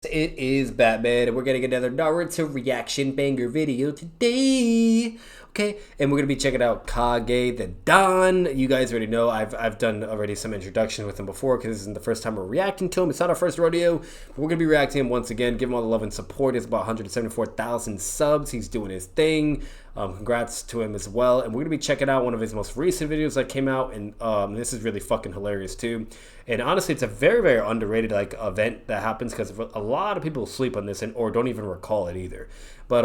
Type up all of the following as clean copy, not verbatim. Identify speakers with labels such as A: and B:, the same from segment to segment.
A: It is Batman, and we're getting another Naruto reaction banger video today. Okay, and we're gonna be checking out Kage the Don. You guys already know I've done already some introduction with him before because this isn't the first time we're reacting to him. It's not our first rodeo, but we're gonna be reacting to him once again. Give him all the love and support. It's about 174,000 subs. He's doing his thing. Congrats to him as well. And we're gonna be checking out one of his most recent videos that came out, and this is really fucking hilarious too. And honestly, it's a very, very underrated like event that happens because a lot of people sleep on this and or don't even recall it either. But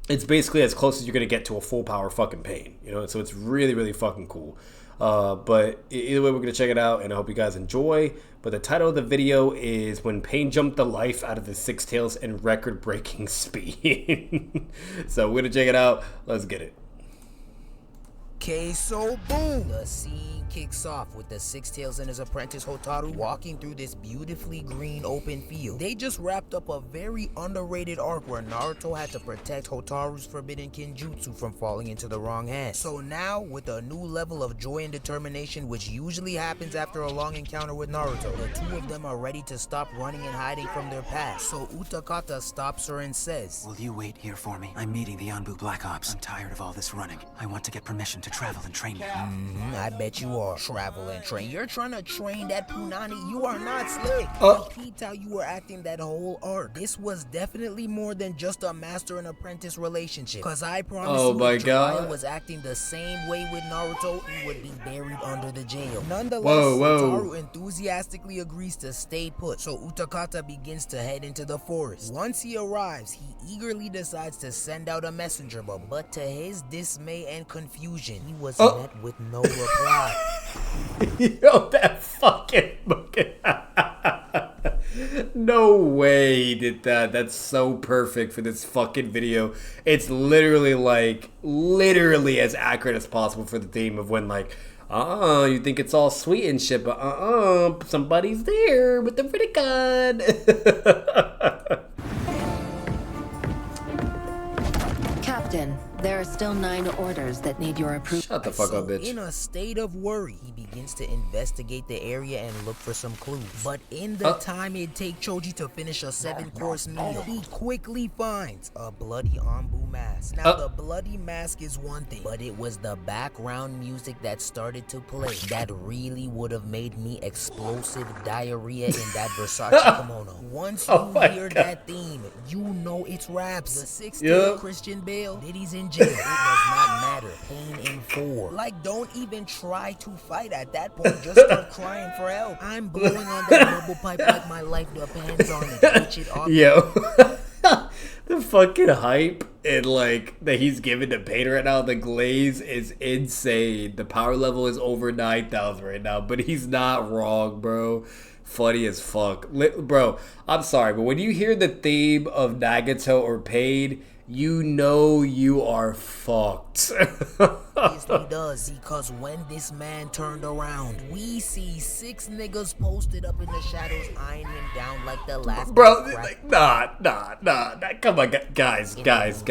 A: it's basically as close as you're gonna get to a full power fucking pain, you know. So it's really, really fucking cool. But either way, we're gonna check it out, and I hope you guys enjoy. But the title of the video is "When Pain Jumped the Life Out of the Six Tails in Record-Breaking Speed." So we're gonna check it out. Let's get it.
B: Okay, so boom! The scene kicks off with the Six Tails and his apprentice Hotaru walking through this beautifully green open field. They just wrapped up a very underrated arc where Naruto had to protect Hotaru's forbidden Kinjutsu from falling into the wrong hands. So now, with a new level of joy and determination, which usually happens after a long encounter with Naruto, the two of them are ready to stop running and hiding from their past. So Utakata stops her and says,
C: "Will you wait here for me? I'm meeting the Anbu Black Ops. I'm tired of all this running. I want to get permission to travel and train you."
B: I bet you are. Travel and train. You're trying to train that Punani. You are not slick. Repeat how you were acting that whole arc. This was definitely more than just a master and apprentice relationship. Cause I promise you, if Jiraiya was acting the same way with Naruto, he would be buried under the jail. Nonetheless, Hotaru enthusiastically agrees to stay put. So Utakata begins to head into the forest. Once he arrives, he eagerly decides to send out a messenger, but to his dismay and confusion, he was met with no reply.
A: Yo, that fucking no way he did that. That's so perfect for this fucking video. It's literally as accurate as possible for the theme of when you think it's all sweet and shit, but somebody's there with the Ridicon.
D: Captain, there are still 9 orders that need your approval.
A: Shut the fuck up, bitch.
B: In a state of worry, he begins to investigate the area and look for some clues. But in the time it takes Choji to finish a 7-course meal, he quickly finds a bloody Anbu mask. Now, the bloody mask is one thing, but it was the background music that started to play that really would have made me explosive diarrhea in that Versace kimono. Once you hear that theme, you know it's raps. The 16th Christian Bale, Diddy's in jail. It does not matter. Pain in 4. Like, don't even try to fight at that point. Just start crying for help. I'm blowing on that bubble pipe like my life depends on it. Switch it off.
A: Yo. The fucking hype and that he's giving to Pain right now, the glaze is insane. The power level is over 9,000 right now, but he's not wrong, bro. Funny as fuck. Bro, I'm sorry, but when you hear the theme of Nagato or Pain, you know you are fucked.
B: Obviously does, because when this man turned around, we see 6 niggas posted up in the shadows eyeing him down like the last.
A: Bro, nah. Come on, guys. Look at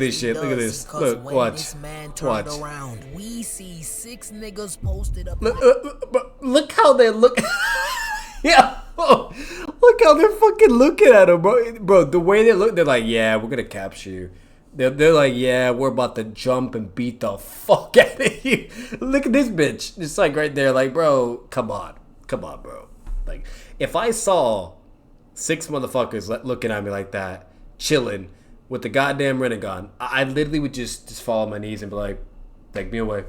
A: this shit. Look at this. Look, watch.
B: This man turned around, we see 6 niggas posted up.
A: Look how they look. Yeah. Look how they're fucking looking at him, bro. Bro, the way they look, they're like, yeah, we're gonna capture you. They're like, yeah, we're about to jump and beat the fuck out of you. Look at this bitch. Just right there, bro, come on, bro. If I saw 6 motherfuckers looking at me like that, chilling with the goddamn Rinnegan, I literally would just fall on my knees and be like, take me away.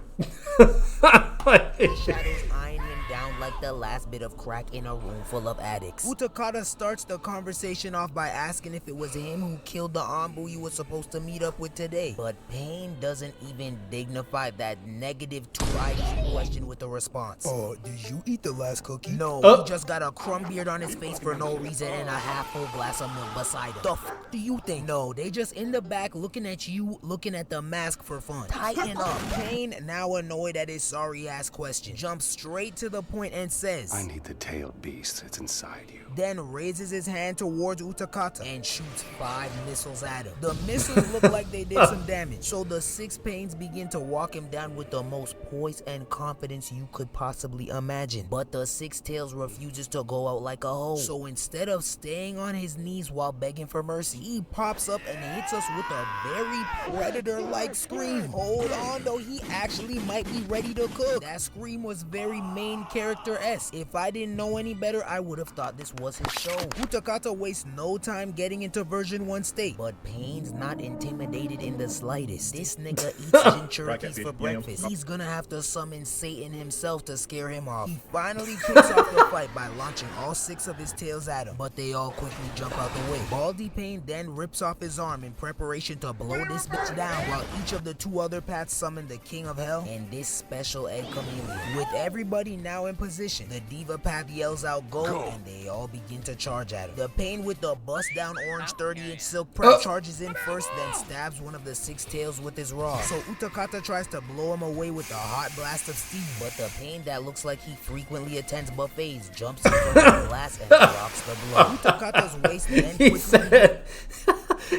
B: Shadows eyeing him down like the last bit of crack in a room full of addicts. Utakata starts the conversation off by asking if it was him who killed the Anbu you were supposed to meet up with today. But Pain doesn't even dignify that negative 2 IQ question with a response. Did you eat the last cookie? No, he just got a crumb beard on his face for no reason and a half-full glass of milk beside him. The f do you think? No, they just in the back looking at you, looking at the mask for fun. Tighten up. Pain, now annoyed at his sorry-ass question, jumps straight to the point point and says,
E: I need the tailed beast that's inside you.
B: Then raises his hand towards Utakata and shoots 5 missiles at him. The missiles look like they did some damage, so the 6 pains begin to walk him down with the most poise and confidence you could possibly imagine. But the 6 tails refuses to go out like a hoe. So instead of staying on his knees while begging for mercy, he pops up and hits us with a very predator-like scream. Hold on though, he actually might be ready to cook. That scream was very main character-esque. If I didn't know any better, I would have thought this was his show. Utakata wastes no time getting into version 1 state, but Pain's not intimidated in the slightest. This nigga eats Jinchurikis for breakfast. He's gonna have to summon Satan himself to scare him off. He finally kicks off the fight by launching all 6 of his tails at him, but they all quickly jump out the way. Baldy Pain then rips off his arm in preparation to blow this bitch down, while each of the 2 other paths summon the King of Hell and this special egg chameleon. With everybody now in position, the Diva Path yells out go, and they all begin to charge at him. The Pain with the bust down orange 30-inch silk prep charges in first, then stabs one of the 6 tails with his rod. So Utakata tries to blow him away with a hot blast of steam, but the Pain that looks like he frequently attends buffets jumps in from the glass and drops the blow. Utakata's waist then quickly...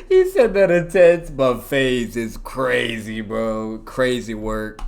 A: He said that attends buffets is crazy, bro. Crazy work.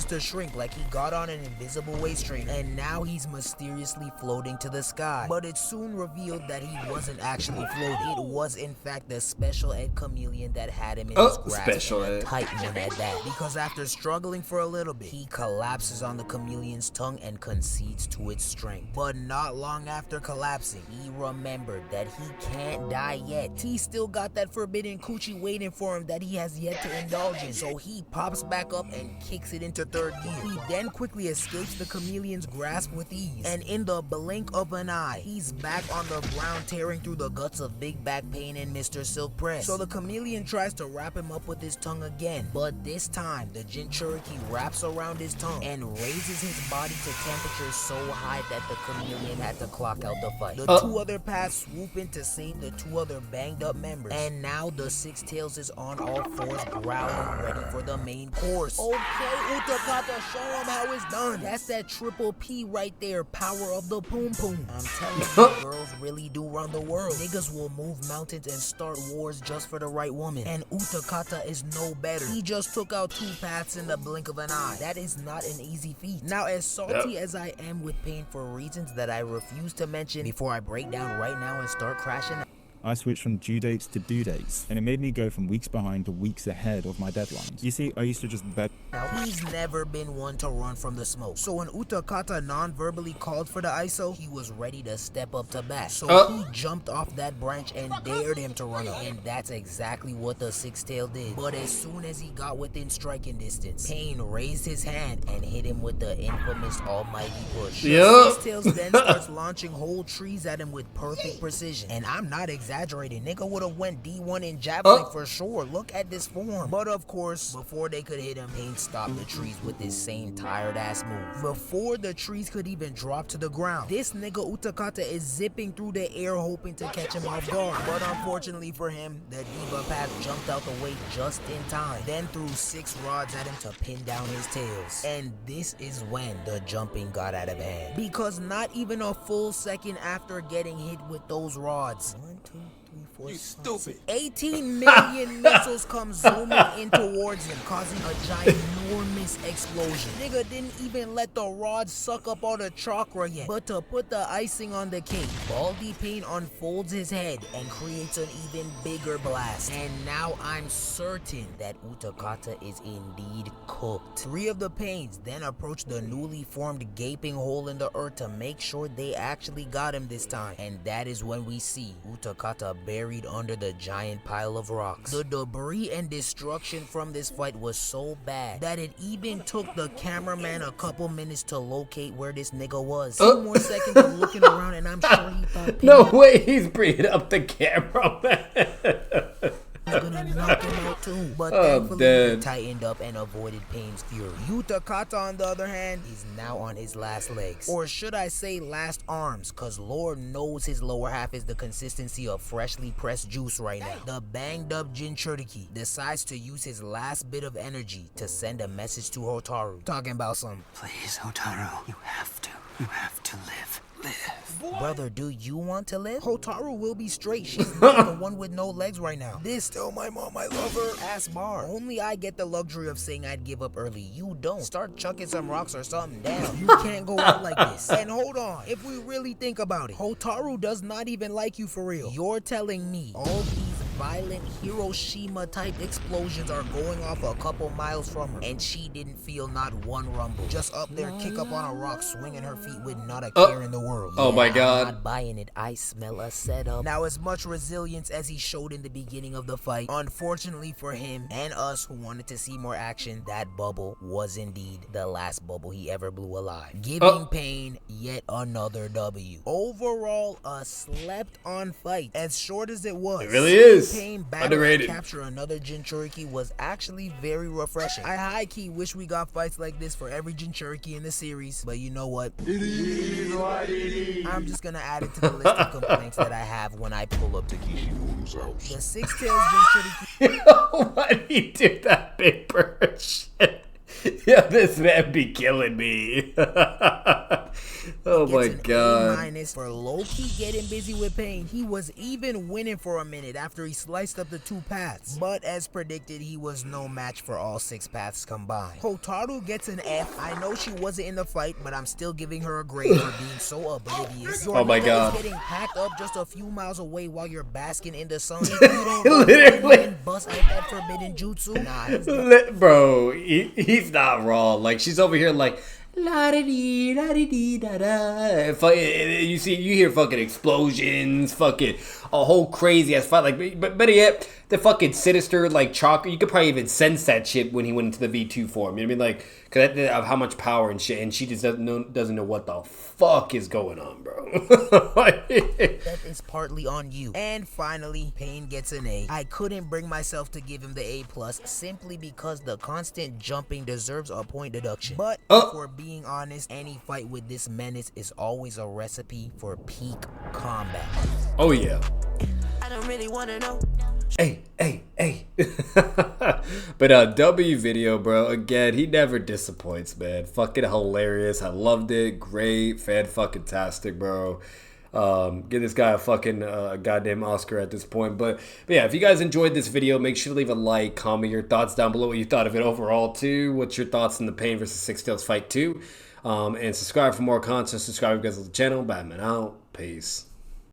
B: To shrink like he got on an invisible waist trainer, and now he's mysteriously floating to the sky. But it soon revealed that he wasn't actually floating. It was in fact the special ed chameleon that had him in his grasp, and a tight one at that. Because after struggling for a little bit, he collapses on the chameleon's tongue and concedes to its strength. But not long after collapsing, he remembered that he can't die yet. He still got that forbidden coochie waiting for him that he has yet to indulge in. So he pops back up and kicks it into 3rd gear. He then quickly escapes the chameleon's grasp with ease, and in the blink of an eye, he's back on the ground tearing through the guts of Big Back Pain and Mr. Silk Press. So the chameleon tries to wrap him up with his tongue again, but this time the Jinchuriki wraps around his tongue and raises his body to temperatures so high that the chameleon had to clock out the fight. The 2 other paths swoop in to save the 2 other banged up members, and now the 6 tails is on all 4s growling ready for the main course. Okay, Utakata, show him how it's done. That's that triple P right there, power of the poom poom. I'm telling you, girls really do run the world. Niggas will move mountains and start wars just for the right woman. And Utakata is no better. He just took out 2 paths in the blink of an eye. That is not an easy feat. Now, as salty as I am with Pain for reasons that I refuse to mention before I break down right now and start crashing,
F: I switched from due dates to due dates, and it made me go from weeks behind to weeks ahead of my deadlines. You see, I used to just bet.
B: Now, he's never been one to run from the smoke. So when Utakata non-verbally called for the ISO, he was ready to step up to bat. So he jumped off that branch and dared him to run up. And that's exactly what the 6-tail did. But as soon as he got within striking distance, Pain raised his hand and hit him with the infamous almighty push. The 6-tails then starts launching whole trees at him with perfect precision. And I'm not exaggerating. Nigga would have went D1 in javelin for sure. Look at this form. But of course, before they could hit him, Pain stopped the trees with this same tired ass move. Before the trees could even drop to the ground, this nigga Utakata is zipping through the air hoping to catch him off guard. But unfortunately for him, the Diva Path jumped out the way just in time, then threw 6 rods at him to pin down his tails. And this is when the jumping got out of hand. Because not even a full second after getting hit with those rods, 1, 2, 3, 4,
E: You stupid.
B: 18 million missiles come zooming in towards him, causing a ginormous explosion. Nigga didn't even let the rod suck up all the chakra yet. But to put the icing on the cake, Baldy Pain unfolds his head and creates an even bigger blast. And now I'm certain that Utakata is indeed cooked. 3 of the Pains then approach the newly formed gaping hole in the earth to make sure they actually got him this time. And that is when we see Utakata buried under the giant pile of rocks. The debris and destruction from this fight was so bad that it even took the cameraman a couple minutes to locate where this nigga was. 2 more seconds of looking around and I'm sure he thought
A: No way, he's bringing up the cameraman.
B: was gonna knock him out too, but thankfully he tightened up and avoided Pain's fury. Utakata, on the other hand, is now on his last legs, or should I say last arms, cause Lord knows his lower half is the consistency of freshly pressed juice right now. The banged up Jinchuriki decides to use his last bit of energy to send a message to Hotaru, talking about some,
C: Please, Hotaru, you have to. You have to live.
B: Brother, do you want to live? Hotaru will be straight. She's not the one with no legs right now. This still my mom, I love her. Ass bar. Only I get the luxury of saying I'd give up early. You don't. Start chucking some rocks or something down. You can't go out like this. And hold on, if we really think about it, Hotaru does not even like you for real. You're telling me all these violent Hiroshima type explosions are going off a couple miles from her, and she didn't feel not one rumble. Just up there, kick up on a rock, swinging her feet with not a care in the world.
A: Oh my God.
B: I'm not buying it. I smell a setup. Now, as much resilience as he showed in the beginning of the fight, unfortunately for him and us who wanted to see more action, that bubble was indeed the last bubble he ever blew alive. Giving Pain yet another W. Overall, a slept-on fight. As short as it was,
A: it really is.
B: Pain battle
A: Underrated.
B: and capture another Jinchuriki was actually very refreshing. I high-key wish we got fights like this for every Jinchuriki in the series, but you know what? I'm just gonna add it to the list of complaints that I have when I pull up to Kishifuru's house. The Six-Tails Jinchuriki.
A: Why did he do that big bird shit? Yeah, this man be killing me. Oh my God.
B: A- for low-key getting busy with Pain. He was even winning for a minute after he sliced up the 2 paths. But as predicted, he was no match for all 6 paths combined. Hotaru gets an F. I know she wasn't in the fight, but I'm still giving her a grade for being so oblivious.
A: Oh my God.
B: Getting packed up just a few miles away while you're basking in the sun. If you don't
A: Literally.
B: bust out that forbidden jutsu. Nah, he's not.
A: Bro, he's not wrong. Like, she's over here like, la da dee da dee dee da da. You hear fucking explosions, fucking a whole crazy ass fight. Like, but better yet, the fucking sinister like chakra. You could probably even sense that shit when he went into the V2 form. You know what I mean? Like, cause of how much power and shit, and she just doesn't know what the fuck is going on, bro.
B: That is partly on you. And finally, Pain gets an A. I couldn't bring myself to give him the A+ simply because the constant jumping deserves a point deduction. But if we're being honest, any fight with this menace is always a recipe for peak combat.
A: Oh yeah.
B: I don't really want to know.
A: Hey. But W video, bro, again, he never disappoints, man. Fucking hilarious. I loved it. Great. Fan-fucking-tastic, bro. Give this guy a fucking goddamn Oscar at this point. But yeah, if you guys enjoyed this video, make sure to leave a like, comment your thoughts down below, what you thought of it overall too. What's your thoughts on the Pain versus Six-Tails fight 2? And subscribe for more content. Subscribe if you guys to the channel. Batman out. Peace.